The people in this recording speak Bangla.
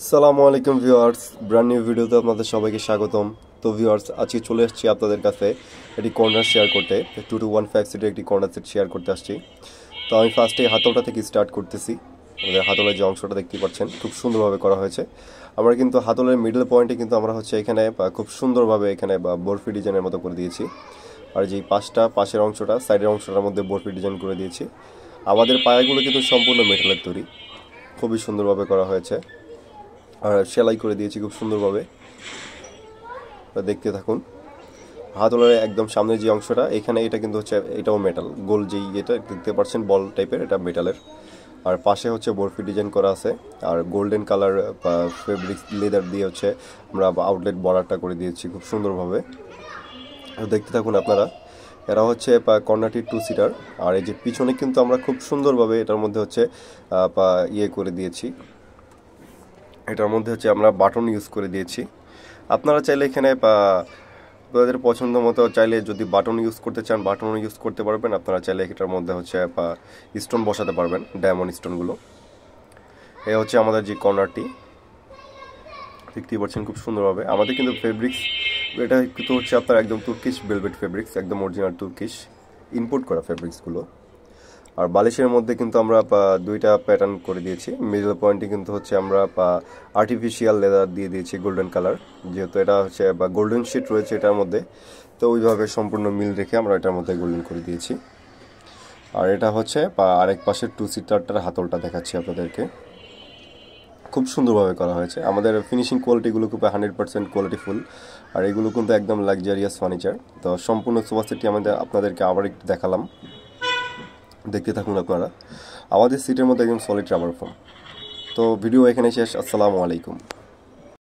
আসসালামু আলাইকুম ভিউয়ার্স, ব্র্যান্ড নিউ ভিডিওতে আপনাদের সবাইকে স্বাগতম। তো ভিউয়ার্স, আজকে চলে আসছি আপনাদের কাছে একটি কর্নার শেয়ার করতে। 2215 সিটের একটি কর্নার সেট শেয়ার করতে আসছি। তো আমি ফার্স্টে হাতলটা থেকে স্টার্ট করতেছি। আমাদের হাতলের যে অংশটা দেখতে পাচ্ছেন খুব সুন্দরভাবে করা হয়েছে। আমরা কিন্তু হাতলের মিডল পয়েন্টে কিন্তু আমরা এখানে খুব সুন্দরভাবে এখানে বরফি ডিজাইনের মতো করে দিয়েছি। আর যেই পাশের অংশটা সাইডের অংশটার মধ্যে বরফি ডিজাইন করে দিয়েছি। আমাদের পায়াগুলো কিন্তু সম্পূর্ণ মেটালের তৈরি, খুবই সুন্দরভাবে করা হয়েছে। আর সেলাই করে দিয়েছি খুব সুন্দরভাবে, দেখতে থাকুন। হাতলের একদম সামনের যে অংশটা এখানে এটা কিন্তু এটাও মেটাল, গোল যেই এটা দেখতে পাচ্ছেন বল টাইপের, এটা মেটালের। আর পাশে বরফি ডিজাইন করা আছে। আর গোল্ডেন কালার ফেব্রিক লেদার দিয়ে আমরা আউটলেট বর্ডারটা করে দিয়েছি খুব সুন্দরভাবে। দেখতে থাকুন আপনারা। এরা কর্নারটি 2 সিটার। আর এই যে পিছনে কিন্তু আমরা খুব সুন্দরভাবে এটার মধ্যে ইয়ে করে দিয়েছি। এটার মধ্যে আমরা বাটন ইউজ করে দিয়েছি। আপনারা চাইলে এখানে আপনাদের পছন্দ মতো চাইলে যদি বাটন ইউজ করতে চান বাটন ইউজ করতে পারবেন। আপনারা চাইলে এটার মধ্যে স্টোন বসাতে পারবেন, ডায়মন্ড স্টোনগুলো। এ আমাদের যে কর্নারটি দেখতেই পাচ্ছেন খুব সুন্দরভাবে। আমাদের কিন্তু ফেব্রিক্স এটা কিন্তু আপনার একদম তুর্কিশ ভেলভেট ফেব্রিক্স, একদম অরিজিনাল তুর্কিশ ইম্পোর্ট করা ফেব্রিক্সগুলো। আর বালিশের মধ্যে কিন্তু আমরা দুইটা প্যাটার্ন করে দিয়েছি। মিডল পয়েন্টে কিন্তু আমরা আর্টিফিশিয়াল লেদার দিয়ে দিয়েছি গোল্ডেন কালার, যেহেতু এটা গোল্ডেন শিট রয়েছে এটার মধ্যে। তো ওইভাবে সম্পূর্ণ মিল রেখে আমরা এটার মধ্যে গোল্ডেন করে দিয়েছি। আর এটা আরেক পাশের 2 সিটারটার হাতলটা দেখাচ্ছি আপনাদেরকে। খুব সুন্দরভাবে করা হয়েছে। আমাদের ফিনিশিং কোয়ালিটিগুলো খুব 100% কোয়ালিটিফুল। আর এগুলো কিন্তু একদম লাক্সারিয়াস ফার্নিচার। তো সম্পূর্ণ সোফা সেটটি আপনাদেরকে আবার একটু দেখালাম, দেখতে থাকুন আপনারা। আমাদের সিটের মধ্যে একদম সলিড রাবার ফোম। তো ভিডিও এখানে শেষ। আসসালামু আলাইকুম।